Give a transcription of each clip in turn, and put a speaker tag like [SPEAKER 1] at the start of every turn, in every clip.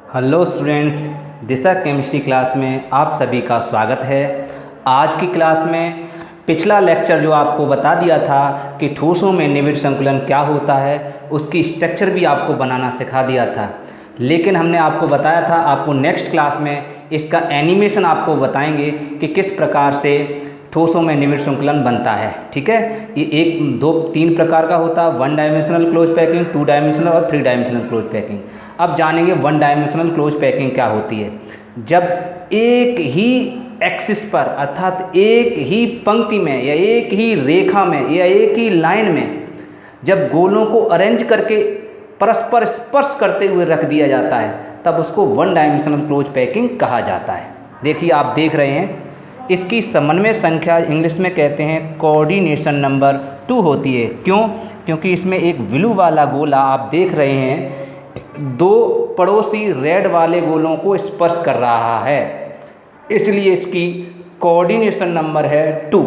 [SPEAKER 1] Hello students, दिशा chemistry class में आप सभी का स्वागत है। आज की क्लास में पिछला लेक्चर जो आपको बता दिया था कि ठोसों में निबिड़ संकुलन क्या होता है, उसकी स्ट्रक्चर भी आपको बनाना सिखा दिया था। लेकिन हमने आपको बताया था आपको नेक्स्ट क्लास में इसका एनिमेशन आपको बताएंगे कि किस प्रकार से ठोसों में निबिड़ संकुलन बनता है। ठीक है, ये एक दो तीन प्रकार का होता है, 1 डायमेंशनल क्लोज पैकिंग, 2 डायमेंशनल और 3 डायमेंशनल क्लोज पैकिंग। अब जानेंगे 1 डायमेंशनल क्लोज पैकिंग क्या होती है। जब एक ही एक्सिस पर अर्थात एक ही पंक्ति में या एक ही रेखा में या एक ही लाइन में जब गोलों को अरेंज करके परस्पर स्पर्श करते हुए रख दिया जाता है तब उसको 1 डायमेंशनल क्लोज पैकिंग कहा जाता है। देखिए, आप देख रहे हैं इसकी समन्वय संख्या इंग्लिश में कहते हैं कोऑर्डिनेशन नंबर 2 होती है। क्यों? क्योंकि इसमें एक ब्लू वाला गोला आप देख रहे हैं दो पड़ोसी रेड वाले गोलों को स्पर्श कर रहा है, इसलिए इसकी कोऑर्डिनेशन नंबर है 2।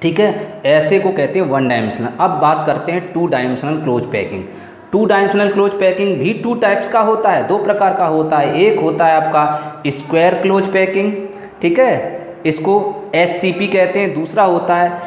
[SPEAKER 1] ठीक है, ऐसे को कहते हैं 1 डायमेंशनल। अब बात करते हैं 2 dimensional close packing. 2 dimensional close packing भी 2 टाइप्स का होता है, 2 प्रकार का होता है। एक होता है आपका स्क्वायर क्लोज पैकिंग, ठीक है, इसको HCP कहते हैं। दूसरा होता है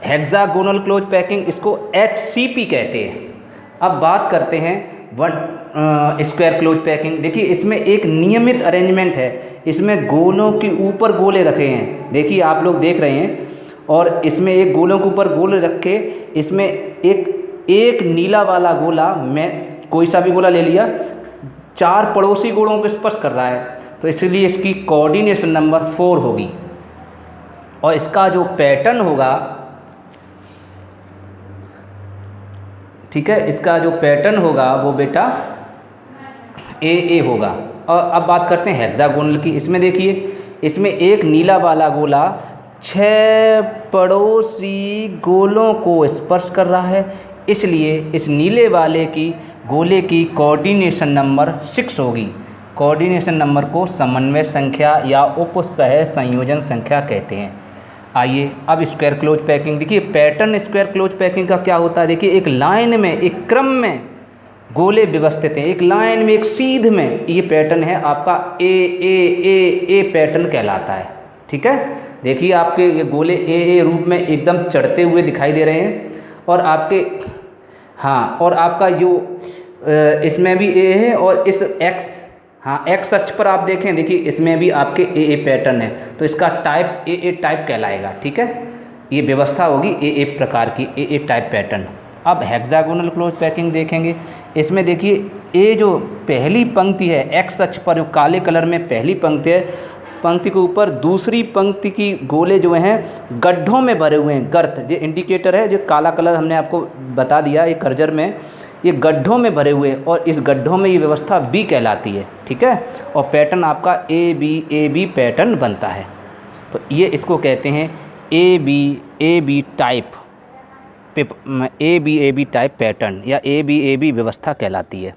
[SPEAKER 1] हेक्सागोनल क्लोज पैकिंग, इसको HCP कहते हैं। अब बात करते हैं स्क्वायर क्लोज पैकिंग। देखिए, इसमें एक नियमित अरेंजमेंट है, इसमें गोलों के ऊपर गोले रखे हैं। देखिए, आप लोग देख रहे हैं, और इसमें एक गोलों के ऊपर गोले रखे, इसमें एक नीला वाला गोला, मैं कोई सा भी गोला ले लिया, 4 पड़ोसी गोलों को स्पर्श कर रहा है, तो इसलिए इसकी कोऑर्डिनेशन नंबर 4 होगी। और इसका जो पैटर्न होगा, ठीक है, इसका जो पैटर्न होगा वो बेटा AA होगा। और अब बात करते हैं हेक्सागोनल की। इसमें देखिए, इसमें एक नीला वाला गोला 6 पड़ोसी गोलों को स्पर्श कर रहा है, इसलिए इस नीले वाले की गोले की कोऑर्डिनेशन नंबर 6 होगी। कोऑर्डिनेशन नंबर को समन्वय संख्या या उपसह संयोजन संख्या कहते हैं। आइए अब स्क्वायर क्लोज पैकिंग देखिए। पैटर्न स्क्वायर क्लोज पैकिंग का क्या होता है, देखिए, एक लाइन में, एक क्रम में गोले व्यवस्थित हैं, एक लाइन में, एक सीध में। ये पैटर्न है आपका ए पैटर्न कहलाता है। ठीक है, देखिए आपके ये गोले ए रूप में एकदम चढ़ते हुए दिखाई दे रहे हैं, और आपके और आपका जो इसमें भी ए है, और इस एक्स अक्ष पर आप देखें, देखिए इसमें भी आपके ए पैटर्न है, तो इसका टाइप ए टाइप कहलाएगा। ठीक है, ये व्यवस्था होगी ए प्रकार की, ए टाइप पैटर्न। अब हेक्सागोनल क्लोज पैकिंग देखेंगे। इसमें देखिए, ए जो पहली पंक्ति है एक्स अक्ष पर, जो काले कलर में पहली पंक्ति है, पंक्ति के ऊपर दूसरी पंक्ति की गोले जो हैं गड्ढों में भरे हुए हैं। गर्त जो इंडिकेटर है, जो काला कलर हमने आपको बता दिया, ये कर्जर में, ये गड्ढों में भरे हुए, और इस गड्ढों में ये व्यवस्था B कहलाती है। ठीक है, और पैटर्न आपका ए बी पैटर्न बनता है। तो ये इसको कहते हैं ए बी टाइप पैटर्न, या ए बी व्यवस्था कहलाती है।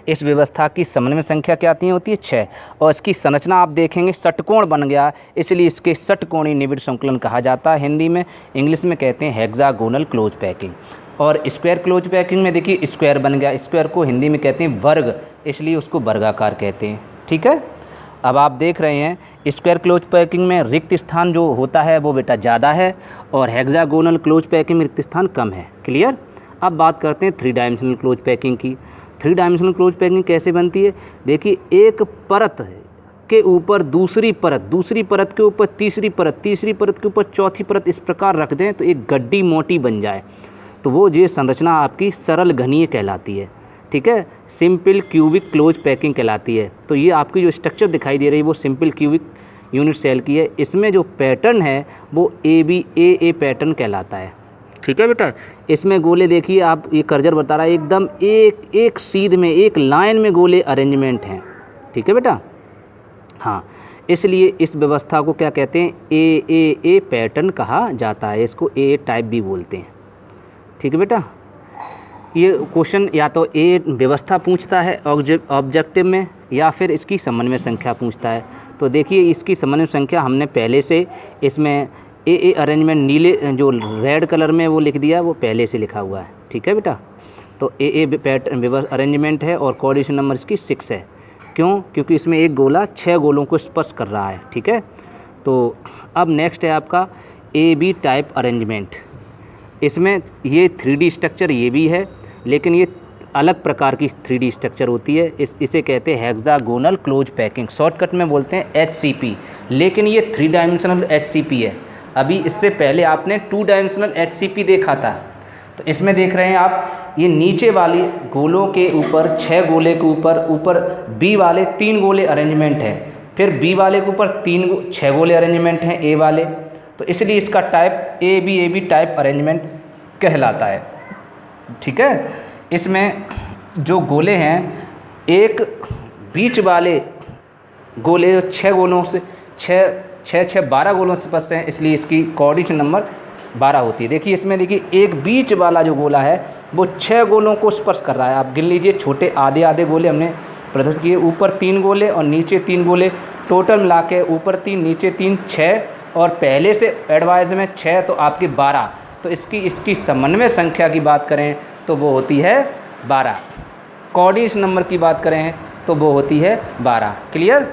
[SPEAKER 1] इस व्यवस्था की समन्वय संख्या क्या होती है 6, और इसकी संरचना आप देखेंगे षटकोण बन गया, इसलिए इसके षटकोणीय निबिड़ संकुलन कहा जाता है हिंदी में। इंग्लिश में कहते हैं हेक्सागोनल क्लोज पैकिंग। और स्क्वायर क्लोज पैकिंग में देखिए स्क्वायर बन गया, स्क्वायर को हिंदी में कहते हैं वर्ग, इसलिए उसको वर्गाकार कहते हैं। ठीक है, अब आप देख रहे हैं स्क्वायर क्लोज पैकिंग में रिक्त स्थान जो होता है वो बेटा ज़्यादा है, और हेक्सागोनल क्लोज पैकिंग में रिक्त स्थान कम है। क्लियर? अब बात करते हैं 3 डायमेंशनल क्लोज पैकिंग की। 3 डायमेंशनल क्लोज पैकिंग कैसे बनती है, देखिए, एक परत के ऊपर दूसरी परत, दूसरी परत के ऊपर तीसरी परत, तीसरी परत के ऊपर चौथी परत, इस प्रकार रख दें तो एक गड्डी मोटी बन जाए, तो वो ये संरचना आपकी सरल घनीय कहलाती है। ठीक है, सिंपल क्यूबिक क्लोज पैकिंग कहलाती है। तो ये आपकी जो स्ट्रक्चर दिखाई दे रही है वो सिंपल क्यूबिक यूनिट सेल की है। इसमें जो पैटर्न है वो ए पैटर्न कहलाता है। ठीक है बेटा, इसमें गोले देखिए, आप ये कर्जर बता रहा है, एकदम एक सीध में, एक लाइन में गोले अरेंजमेंट हैं। ठीक है बेटा, हाँ, इसलिए इस व्यवस्था को क्या कहते हैं, ए पैटर्न कहा जाता है। इसको ए टाइप भी बोलते हैं। ठीक है बेटा, ये क्वेश्चन या तो ए व्यवस्था पूछता है ऑब्जेक्टिव में, या फिर इसकी समन्वय संख्या पूछता है। तो देखिए, इसकी समन्वय संख्या हमने पहले से इसमें ए अरेंजमेंट नीले जो रेड कलर में वो लिख दिया, वो पहले से लिखा हुआ है। ठीक है बेटा, तो ए पैटर्न अरेंजमेंट है और कोऑर्डिनेशन नंबर इसकी 6 है। क्यों? क्योंकि इसमें एक गोला 6 गोलों को स्पर्श कर रहा है। ठीक है, तो अब नेक्स्ट है आपका AB टाइप अरेंजमेंट। इसमें ये 3D स्ट्रक्चर ये भी है, लेकिन ये अलग प्रकार की 3D स्ट्रक्चर होती है। इसे कहते हैं हेक्सागोनल क्लोज पैकिंग, शॉर्टकट में बोलते हैं HCP, लेकिन ये 3 डायमेंशनल HCP है। अभी इससे पहले आपने 2 डायमेंशनल HCP देखा था। तो इसमें देख रहे हैं आप, ये नीचे वाली गोलों के ऊपर 6 गोले के ऊपर B वाले 3 गोले अरेंजमेंट है, फिर B वाले के ऊपर 6 गोले अरेंजमेंट हैं A वाले, तो इसलिए इसका टाइप AB टाइप अरेंजमेंट कहलाता है। ठीक है, इसमें जो गोले हैं, एक बीच वाले गोले 6 गोलों से 12 गोलों से स्पर्श हैं, इसलिए इसकी कोऑर्डिनेशन नंबर 12 होती है। देखिए इसमें, देखिए एक बीच वाला जो गोला है वो 6 गोलों को स्पर्श कर रहा है। आप गिन लीजिए, छोटे आधे गोले हमने प्रदर्शित किए, ऊपर 3 गोले और नीचे 3 गोले, टोटल मिला के ऊपर 3 नीचे 3 6, और पहले से एडवाइज में 6, तो आपकी 12। तो इसकी समन्वय संख्या की बात करें तो वो होती है 12। कोऑर्डिनेशन नंबर की बात करें तो वो होती है 12। क्लियर?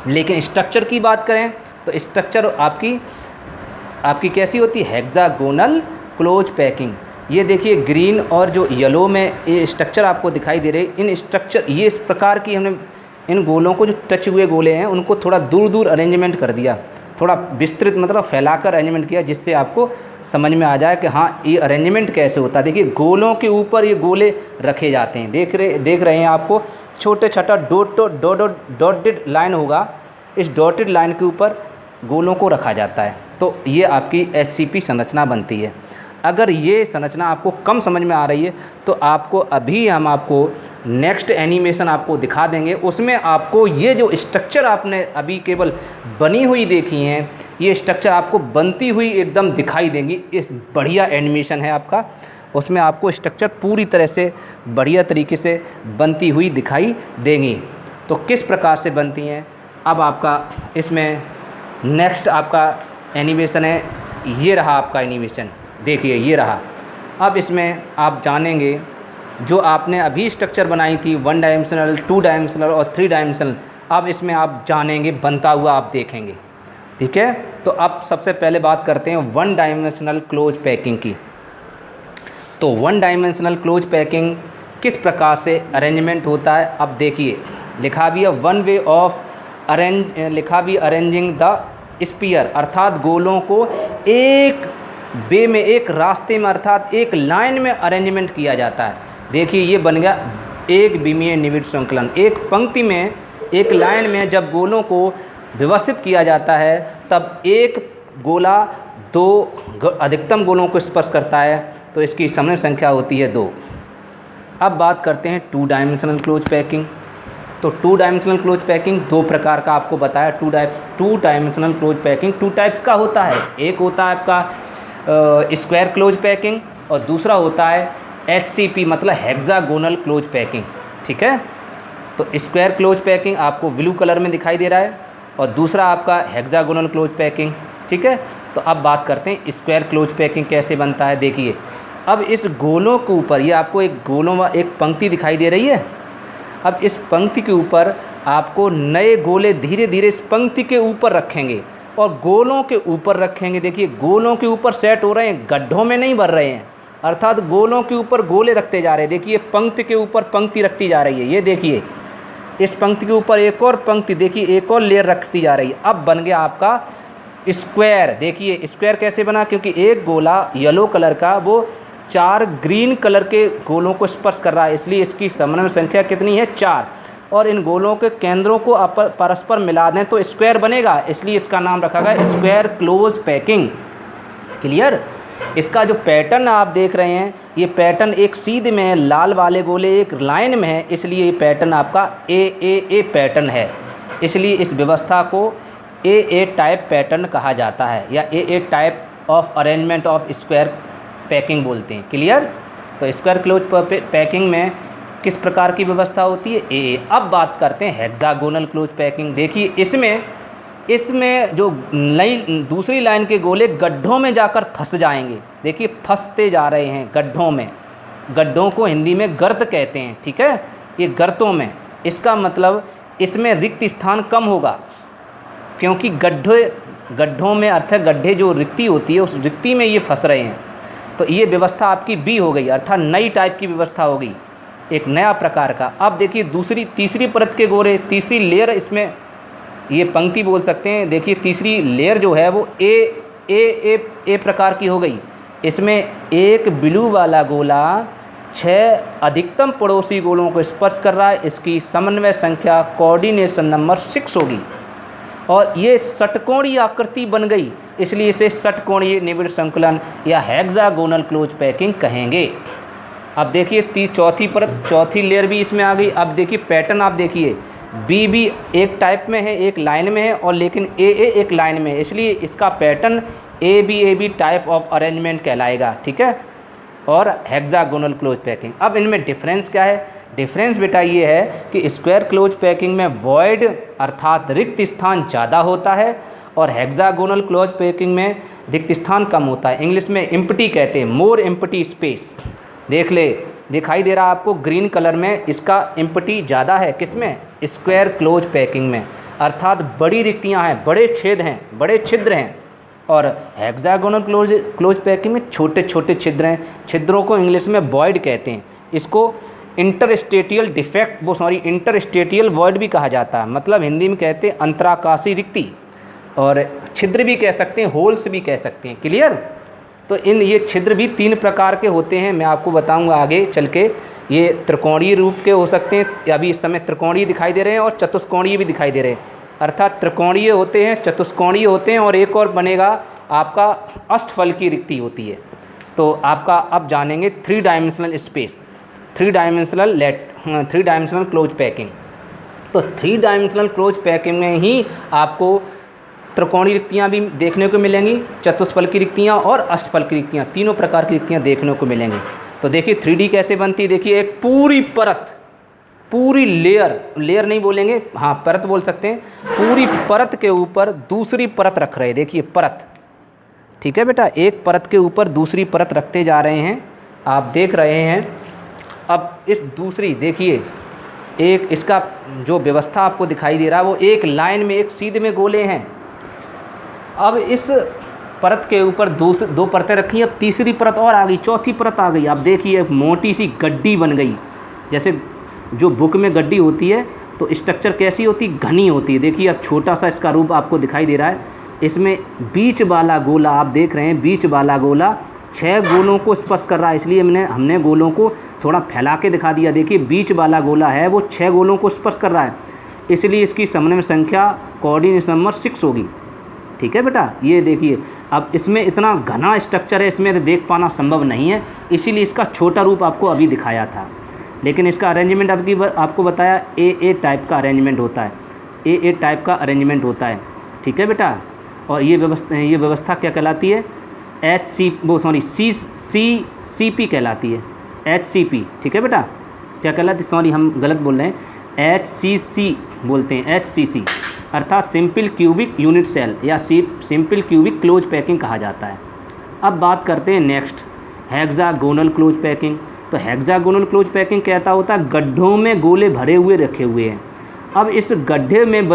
[SPEAKER 1] लेकिन स्ट्रक्चर की बात करें तो स्ट्रक्चर आपकी कैसी होती है? Hexagonal close packing. ये देखिए ग्रीन और जो येलो में ये स्ट्रक्चर आपको दिखाई दे रहे, इन स्ट्रक्चर ये इस प्रकार की हमने इन गोलों को, जो टच हुए गोले हैं उनको थोड़ा दूर अरेंजमेंट कर दिया, थोड़ा विस्तृत मतलब फैलाकर अरेंजमेंट किया, जिससे आपको समझ में आ जाए कि हाँ ये अरेंजमेंट कैसे होता है। देखिए गोलों के ऊपर ये गोले रखे जाते हैं, देख रहे हैं आपको, छोटे छोटा डॉटेड लाइन होगा, इस डॉटेड लाइन के ऊपर गोलों को रखा जाता है, तो ये आपकी HCP संरचना बनती है। अगर ये संरचना आपको कम समझ में आ रही है तो हम आपको नेक्स्ट एनिमेशन आपको दिखा देंगे, उसमें आपको ये जो स्ट्रक्चर आपने अभी केवल बनी हुई देखी हैं, ये स्ट्रक्चर आपको बनती हुई एकदम दिखाई देंगी। इस बढ़िया एनिमेशन है आपका, उसमें आपको स्ट्रक्चर पूरी तरह से बढ़िया तरीके से बनती हुई दिखाई देंगी। तो किस प्रकार से बनती हैं, अब आपका इसमें नेक्स्ट आपका एनिमेशन है, ये रहा आपका एनिमेशन, देखिए ये रहा। अब इसमें आप जानेंगे जो आपने अभी स्ट्रक्चर बनाई थी 1 डायमेंशनल, 2 डायमेंशनल और 3 डायमेंशनल, अब इसमें आप जानेंगे, बनता हुआ आप देखेंगे। ठीक है, तो अब सबसे पहले बात करते हैं 1 डायमेंशनल क्लोज पैकिंग की। तो 1 डायमेंशनल क्लोज पैकिंग किस प्रकार से अरेंजमेंट होता है, अब देखिए लिखा भी है अरेंजिंग द स्पीयर, अर्थात गोलों को एक वे में, एक रास्ते में, अर्थात एक लाइन में अरेंजमेंट किया जाता है। देखिए ये बन गया एक विमीय निविड़ संकलन। एक पंक्ति में, एक लाइन में जब गोलों को व्यवस्थित किया जाता है तब एक गोला 2 अधिकतम गोलों को स्पर्श करता है, तो इसकी समन्वय संख्या होती है 2। अब बात करते हैं 2 डायमेंशनल क्लोज पैकिंग। तो 2 डायमेंशनल क्लोज पैकिंग 2 प्रकार का आपको बताया। 2 डायमेंशनल क्लोज पैकिंग 2 टाइप्स का होता है। एक होता है आपका स्क्वायर क्लोज पैकिंग और दूसरा होता है HCP मतलब हेक्सागोनल क्लोज पैकिंग। ठीक है, तो स्क्वायर क्लोज पैकिंग आपको ब्लू कलर में दिखाई दे रहा है और दूसरा आपका हेक्सागोनल क्लोज पैकिंग। ठीक है, तो अब बात करते हैं स्क्वायर क्लोज पैकिंग कैसे बनता है। देखिए अब इस गोलों के ऊपर, ये आपको एक पंक्ति दिखाई दे रही है। अब इस पंक्ति के ऊपर आपको नए गोले धीरे धीरे इस पंक्ति के ऊपर रखेंगे और गोलों के ऊपर रखेंगे। देखिए गोलों के ऊपर सेट हो रहे हैं, गड्ढों में नहीं भर रहे हैं, अर्थात गोलों के ऊपर गोले रखते जा रहे हैं। देखिए पंक्ति के ऊपर पंक्ति रखती जा रही है, ये देखिए इस पंक्ति के ऊपर एक और पंक्ति, देखिए एक और लेयर रखती जा रही है। अब बन गया आपका स्क्वायर। देखिए स्क्वायर कैसे बना, क्योंकि एक गोला येलो कलर का वो 4 ग्रीन कलर के गोलों को स्पर्श कर रहा है, इसलिए इसकी समन्वय संख्या कितनी है 4, और इन गोलों के केंद्रों को परस्पर मिला दें तो स्क्वायर बनेगा, इसलिए इसका नाम रखा गया स्क्वायर क्लोज पैकिंग। क्लियर? इसका जो पैटर्न आप देख रहे हैं, ये पैटर्न एक सीधे में है, लाल वाले गोले एक लाइन में है, इसलिए ये पैटर्न आपका ए पैटर्न है। इसलिए इस व्यवस्था को ए टाइप पैटर्न कहा जाता है, या a type of arrangement of square packing बोलते हैं। क्लियर? तो स्क्वायर क्लोज पैकिंग में किस प्रकार की व्यवस्था होती है, ए। अब बात करते हैं हेक्सागोनल क्लोज पैकिंग। देखिए इसमें जो नई दूसरी लाइन के गोले गड्ढों में जाकर फंस जाएंगे। देखिए फंसते जा रहे हैं गड्ढों में, गड्ढों को हिंदी में गर्त कहते हैं, ठीक है। ये गर्तों में, इसका मतलब इसमें रिक्त स्थान कम होगा, क्योंकि गड्ढों में अर्थ है गड्ढे जो रिक्ति होती है उस रिक्ति में ये फंस रहे हैं। तो ये व्यवस्था आपकी बी हो गई, अर्थात नई टाइप की व्यवस्था होगी, एक नया प्रकार का। अब देखिए तीसरी परत के गोले, तीसरी लेयर, इसमें ये पंक्ति बोल सकते हैं। देखिए तीसरी लेयर जो है वो ए प्रकार की हो गई। इसमें एक ब्लू वाला गोला 6 अधिकतम पड़ोसी गोलों को स्पर्श कर रहा है। इसकी समन्वय संख्या कोऑर्डिनेशन नंबर 6 होगी और ये षटकोणीय आकृति बन गई, इसलिए इसे षटकोणीय निविड़ संकुलन या हेक्सागोनल क्लोज पैकिंग कहेंगे। अब देखिए चौथी परत, चौथी लेयर भी इसमें आ गई। अब देखिए पैटर्न, आप देखिए बी भी एक टाइप में है, एक लाइन में है, और लेकिन ए एक लाइन में है, इसलिए इसका pattern A B type of arrangement कहलाएगा, ठीक है, और हेक्सागोनल क्लोज पैकिंग। अब इनमें डिफरेंस क्या है? डिफरेंस बेटा ये है कि स्क्वायर क्लोज पैकिंग में वॉइड अर्थात रिक्त स्थान ज़्यादा होता है और हेक्सागोनल क्लोज पैकिंग में रिक्त स्थान कम होता है। इंग्लिश में एम्प्टी कहते हैं, मोर एम्प्टी स्पेस। देख ले, दिखाई दे रहा है आपको ग्रीन कलर में, इसका एम्प्टी ज़्यादा है किसमें? स्क्वायर क्लोज पैकिंग में, अर्थात बड़ी रिक्तियाँ हैं, बड़े छेद हैं, बड़े छिद्र हैं। और हेक्सागोनल क्लोज पैकिंग में छोटे छोटे छिद्र हैं, छिद्रों को इंग्लिश में वॉइड कहते हैं। इसको इंटरस्टेटियल वॉइड भी कहा जाता है, मतलब हिंदी में कहते हैं अंतराकाशी रिक्ति, और छिद्र भी कह सकते हैं, होल्स भी कह सकते हैं। क्लियर? तो ये छिद्र भी 3 प्रकार के होते हैं, मैं आपको बताऊंगा आगे चल के। ये त्रिकोणीय रूप के हो सकते हैं, अभी इस समय त्रिकोणीय दिखाई दे रहे हैं, और चतुष्कोणीय भी दिखाई दे रहे हैं। अर्थात त्रिकोणीय होते हैं, चतुष्कोणीय होते हैं, और एक और बनेगा आपका अष्टफल की रिक्ति होती है। तो आपका अब जानेंगे 3 dimensional space, 3 dimensional close packing. तो 3 डायमेंशनल क्लोज पैकिंग में ही आपको त्रिकोणीय रिक्तियाँ भी देखने को मिलेंगी, चतुष्फल की रिक्तियाँ और अष्टफल की रिक्तियाँ, तीनों प्रकार की रिक्तियाँ देखने को मिलेंगी। तो देखिए 3D कैसे बनती है। देखिए एक पूरी परत, पूरी लेयर नहीं बोलेंगे, हाँ परत बोल सकते हैं। पूरी परत के ऊपर दूसरी परत रख रहे हैं, देखिए परत, ठीक है बेटा, एक परत के ऊपर दूसरी परत रखते जा रहे हैं, आप देख रहे हैं। अब इस दूसरी देखिए, एक इसका जो व्यवस्था आपको दिखाई दे रहा है वो एक लाइन में, एक सीध में गोले हैं। अब इस परत के ऊपर 2 परतें रखी, अब तीसरी परत और आ गई, चौथी परत आ गई। अब देखिए मोटी सी गड्डी बन गई, जैसे जो बुक में गड्डी होती है तो स्ट्रक्चर कैसी होती, घनी होती है। देखिए अब छोटा सा इसका रूप आपको दिखाई दे रहा है। इसमें बीच वाला गोला आप देख रहे हैं, बीच वाला गोला 6 गोलों को स्पर्श कर रहा है, इसलिए हमने गोलों को थोड़ा फैला के दिखा दिया। देखिए बीच वाला गोला है वो 6 गोलों को स्पर्श कर रहा है, इसलिए इसकी समन्वय संख्या कोऑर्डिनेशन नंबर 6 होगी, ठीक है बेटा। ये देखिए अब इसमें इतना घना स्ट्रक्चर है, इसमें देख पाना संभव नहीं है, इसीलिए इसका छोटा रूप आपको अभी दिखाया था। लेकिन इसका अरेंजमेंट आपको बताया ए टाइप का अरेंजमेंट होता है, ए टाइप का अरेंजमेंट होता है, ठीक है बेटा। और ये व्यवस्था क्या कहलाती है? CCP कहलाती है, HCP, ठीक है बेटा। क्या कहलाती, सॉरी हम गलत बोल रहे हैं, HCC बोलते हैं, HCC अर्थात सिंपल क्यूबिक यूनिट सेल या सिंपल क्यूबिक क्लोज पैकिंग कहा जाता है। अब बात करते हैं नेक्स्ट, हेक्सागोनल क्लोज पैकिंग। तो हेक्सागोनल क्लोज पैकिंग कहता होता है गड्ढों में गोले भरे हुए रखे हुए हैं। अब इस गड्ढे में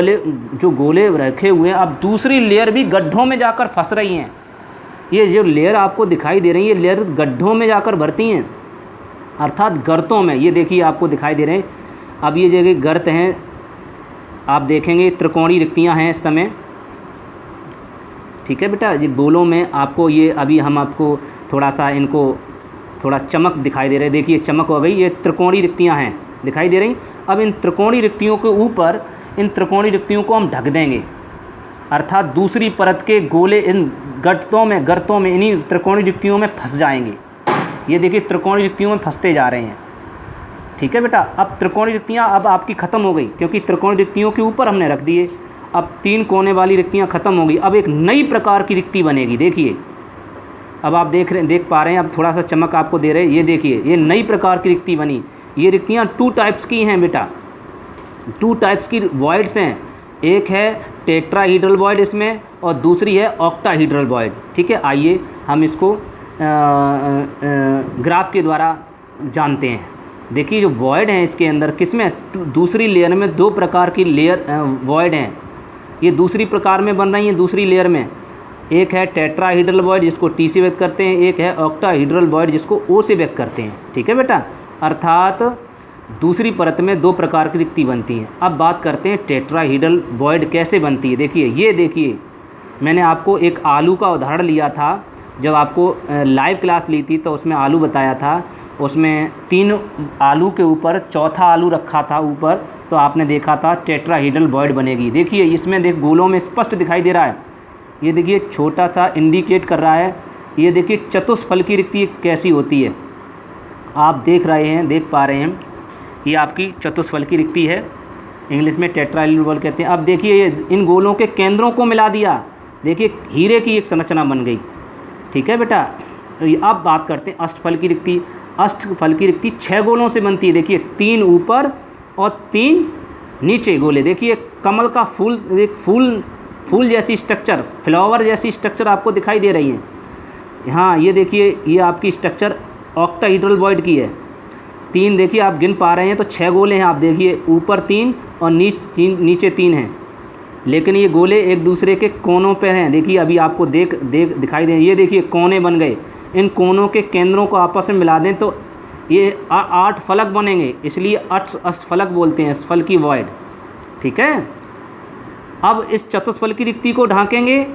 [SPEAKER 1] जो गोले रखे हुए हैं, अब दूसरी लेयर भी गड्ढों में जाकर फंस रही हैं। ये जो लेयर आपको दिखाई दे रही है, ये लेयर गड्ढों में जाकर भरती हैं, अर्थात गर्तों में। ये देखिए आपको दिखाई दे रहे हैं, अब ये जगह गर्त हैं, आप देखेंगे त्रिकोणीय रिक्तियाँ हैं इस समय, ठीक है बेटा। ये गोलों में आपको ये अभी हम आपको थोड़ा सा इनको थोड़ा चमक दिखाई दे रहे हैं, देखिए चमक हो गई, ये त्रिकोणीय रिक्तियाँ हैं दिखाई दे रही। अब इन त्रिकोणीय रिक्तियों के ऊपर इन त्रिकोणीय रिक्तियों को हम ढक देंगे, अर्थात दूसरी परत के गोले इन गर्तों में इन्हीं त्रिकोणीय रिक्तियों में फंस जाएंगे। ये देखिए त्रिकोणीय रिक्तियों में फंसते जा रहे हैं, ठीक है बेटा। अब त्रिकोणीय रिक्तियाँ अब आपकी ख़त्म हो गई, क्योंकि त्रिकोणीय रिक्तियों के ऊपर हमने रख दिए। अब 3 कोने वाली रिक्तियाँ ख़त्म हो गई, अब एक नई प्रकार की रिक्ति बनेगी। देखिए अब आप देख पा रहे हैं, अब थोड़ा सा चमक आपको दे रहे हैं, ये देखिए ये नई प्रकार की रिक्ति बनी। ये रिक्तियाँ 2 टाइप्स की हैं बेटा, 2 टाइप्स की वॉइड्स हैं। एक है टेट्राहीड्रल वॉइड इसमें, और दूसरी है ऑक्टाहीड्रल वॉइड, ठीक है। आइए हम इसको ग्राफ के द्वारा जानते हैं। देखिए जो वॉइड है इसके अंदर किसमें, दूसरी लेयर में दो प्रकार की लेयर वॉइड हैं, ये दूसरी प्रकार में बन रही हैं दूसरी लेयर में। एक है टेट्राहीड्रल वॉइड जिसको टी से व्यक्त करते हैं, एक है ऑक्टाहीड्रल वॉइड जिसको ओ से व्यक्त करते हैं। ठीक है बेटा, अर्थात दूसरी परत में दो प्रकार की रिक्ति बनती हैं। अब बात करते हैं टेट्राहीड्रल वॉइड कैसे बनती है। देखिए ये देखिए, मैंने आपको एक आलू का उदाहरण लिया था, जब आपको लाइव क्लास ली थी तो उसमें आलू बताया था, उसमें 3 आलू के ऊपर चौथा आलू रखा था ऊपर, तो आपने देखा था टेट्राहीड्रल वॉइड बनेगी। देखिए इसमें देख गोलों में स्पष्ट दिखाई दे रहा है, ये देखिए छोटा सा इंडिकेट कर रहा है। ये देखिए चतुष्फल की रिक्ति कैसी होती है, आप देख रहे हैं, देख पा रहे हैं, ये आपकी चतुष्फल की रिक्ति है, इंग्लिश में टेट्राहीड्रल वॉइड कहते हैं। अब देखिए ये इन गोलों के केंद्रों को मिला दिया, देखिए हीरे की एक संरचना बन गई। ठीक है बेटा, अब बात करते हैं अष्टफल की रिक्ति। अष्टफल की रिक्ति 6 गोलों से बनती है। देखिए 3 ऊपर और 3 नीचे गोले। देखिए कमल का फूल, एक फूल जैसी स्ट्रक्चर, फ्लावर जैसी स्ट्रक्चर आपको दिखाई दे रही है। हाँ ये देखिए, ये आपकी स्ट्रक्चर ऑक्टाहीड्रल वॉइड की है। 3 देखिए आप गिन पा रहे हैं तो 6 गोले हैं, आप देखिए ऊपर 3 और नीचे 3 हैं, लेकिन ये गोले एक दूसरे के कोनों पर हैं। देखिए अभी आपको दिखाई दे, ये देखिए कोने बन गए। इन कोनों के केंद्रों को आपस में मिला दें तो ये 8 फलक बनेंगे, इसलिए अष्टफलक बोलते हैं, अष्टफल की वॉइड। ठीक है, अब इस चतुष्फल की रिक्ति को ढांकेंगे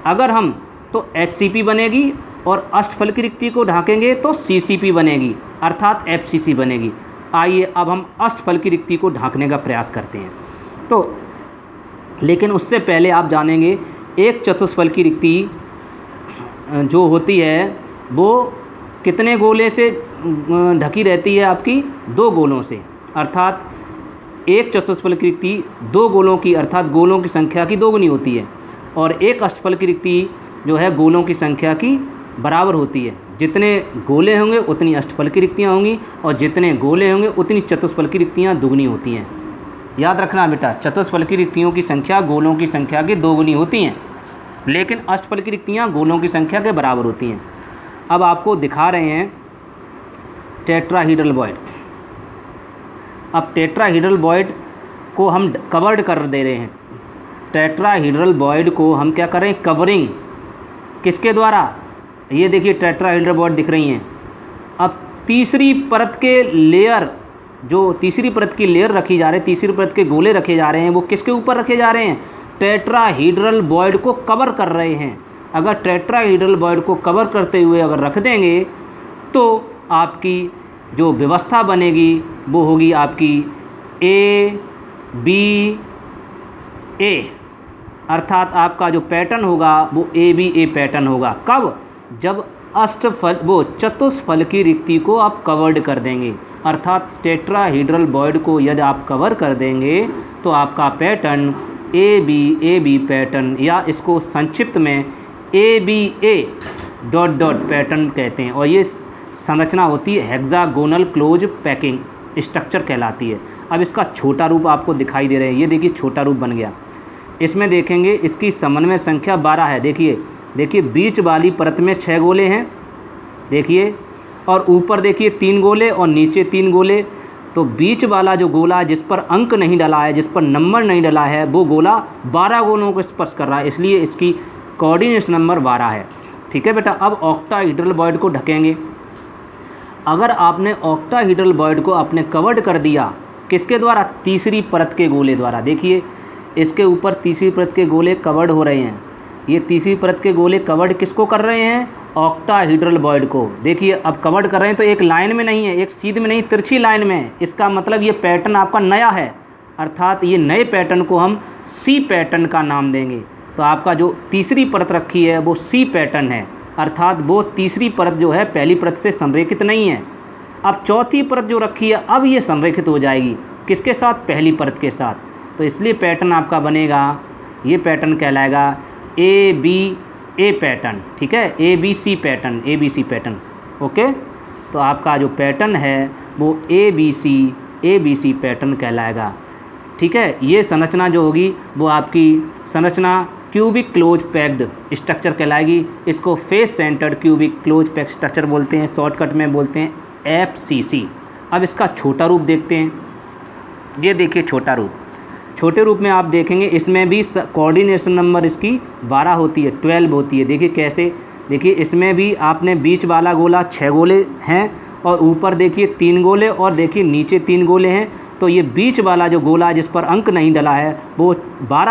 [SPEAKER 1] अगर हम तो HCP बनेगी, और अष्टफल की रिक्ति को ढांकेंगे तो CCP बनेगी, अर्थात FCC बनेगी। आइए अब हम अष्टफल की रिक्ति को ढांकने का प्रयास करते हैं। तो लेकिन उससे पहले आप जानेंगे एक चतुष्फल की रिक्ति जो होती है वो कितने गोले से ढकी रहती है, आपकी 2 गोलों से। अर्थात एक चतुष्फल की रिक्ति 2 गोलों की, अर्थात गोलों की संख्या की 2 गुनी होती है, और एक अष्टफल की रिक्ति जो है गोलों की संख्या की बराबर होती है। जितने गोले होंगे उतनी अष्टफल की रिक्तियाँ होंगी, और जितने गोले होंगे उतनी चतुष्फल की रिक्तियाँ दुगनी होती हैं। याद रखना बेटा, चतुष्फल की रिक्तियों की संख्या गोलों की संख्या की 2 गुनी होती हैं, लेकिन अष्टफल की रिक्तियाँ गोलों की संख्या के बराबर होती हैं। अब आपको दिखा रहे हैं टेट्राहीड्रल वॉइड। अब टेट्राहीड्रल वॉइड को हम कवर्ड कर दे रहे हैं। टेट्राहीड्रल वॉइड को हम क्या कर रहे हैं, कवरिंग किसके द्वारा, ये देखिए टेट्राहीड्रल वॉइड दिख रही हैं। अब तीसरी परत के लेयर, जो तीसरी परत की लेयर रखी जा रही है, तीसरी परत के गोले रखे जा रहे हैं, वो किसके ऊपर रखे जा रहे हैं, टेट्राहीड्रल वॉइड को कवर कर रहे हैं। अगर टेट्राहीड्रल वॉइड को कवर करते हुए अगर रख देंगे तो आपकी जो व्यवस्था बनेगी वो होगी आपकी ABA, अर्थात आपका जो पैटर्न होगा वो ABA पैटर्न होगा। कब, जब अष्टफल वो चतुष्फल की रिक्ति को आप कवर्ड कर देंगे, अर्थात टेट्राहीड्रल वॉइड को यदि आप कवर कर देंगे तो आपका पैटर्न ABAB पैटर्न, या इसको संक्षिप्त में ABA डॉट पैटर्न कहते हैं, और ये संरचना होती है हेक्सागोनल क्लोज पैकिंग स्ट्रक्चर कहलाती है। अब इसका छोटा रूप आपको दिखाई दे रहा है, ये देखिए छोटा रूप बन गया। इसमें देखेंगे इसकी समन्वय संख्या 12 है। देखिए बीच वाली परत में 6 गोले हैं, देखिए, और ऊपर देखिए 3 गोले और नीचे 3 गोले। तो बीच वाला जो गोला जिस पर अंक नहीं डला है, जिस पर नंबर नहीं डला है, वो गोला 12 गोलों को स्पर्श कर रहा है, इसलिए इसकी कोऑर्डिनेशन नंबर 12 है। ठीक है बेटा, अब ऑक्टाहीड्रल वॉइड को ढकेंगे। अगर आपने ऑक्टाहीड्रल वॉइड को आपने कवर्ड कर दिया किसके द्वारा, तीसरी परत के गोले द्वारा। देखिए इसके ऊपर तीसरी परत के गोले कवर्ड हो रहे हैं, ये तीसरी परत के गोले कवर्ड किसको कर रहे हैं, ऑक्टाहीड्रल वॉइड को। देखिए अब कवर्ड कर रहे हैं तो एक लाइन में नहीं है, एक सीध में नहीं, तिरछी लाइन में है। इसका मतलब ये पैटर्न आपका नया है, अर्थात ये नए पैटर्न को हम C पैटर्न का नाम देंगे। तो आपका जो तीसरी परत रखी है वो C पैटर्न है, अर्थात वो तीसरी परत जो है पहली परत से संरेखित नहीं है। अब चौथी परत जो रखी है अब ये संरेखित हो जाएगी किसके साथ, पहली परत के साथ। तो इसलिए पैटर्न आपका बनेगा, ये पैटर्न कहलाएगा ABA पैटर्न। ठीक है, ABC पैटर्न। ओके, तो आपका जो पैटर्न है वो ABC पैटर्न कहलाएगा। ठीक है, ये संरचना जो होगी वो आपकी संरचना क्यूबिक क्लोज पैक्ड स्ट्रक्चर कहलाएगी। इसको face centred cubic close packed structure बोलते हैं, शॉर्टकट में बोलते हैं FCC। अब इसका छोटा रूप देखते हैं। ये देखिए छोटा रूप, छोटे रूप में आप देखेंगे इसमें भी कोऑर्डिनेशन नंबर इसकी 12 होती है, 12 होती है। देखिए कैसे, देखिए इसमें भी आपने बीच वाला गोला 6 गोले हैं और ऊपर देखिए 3 गोले और देखिए नीचे 3 गोले हैं। तो ये बीच वाला जो गोला जिस पर अंक नहीं डला है वो 12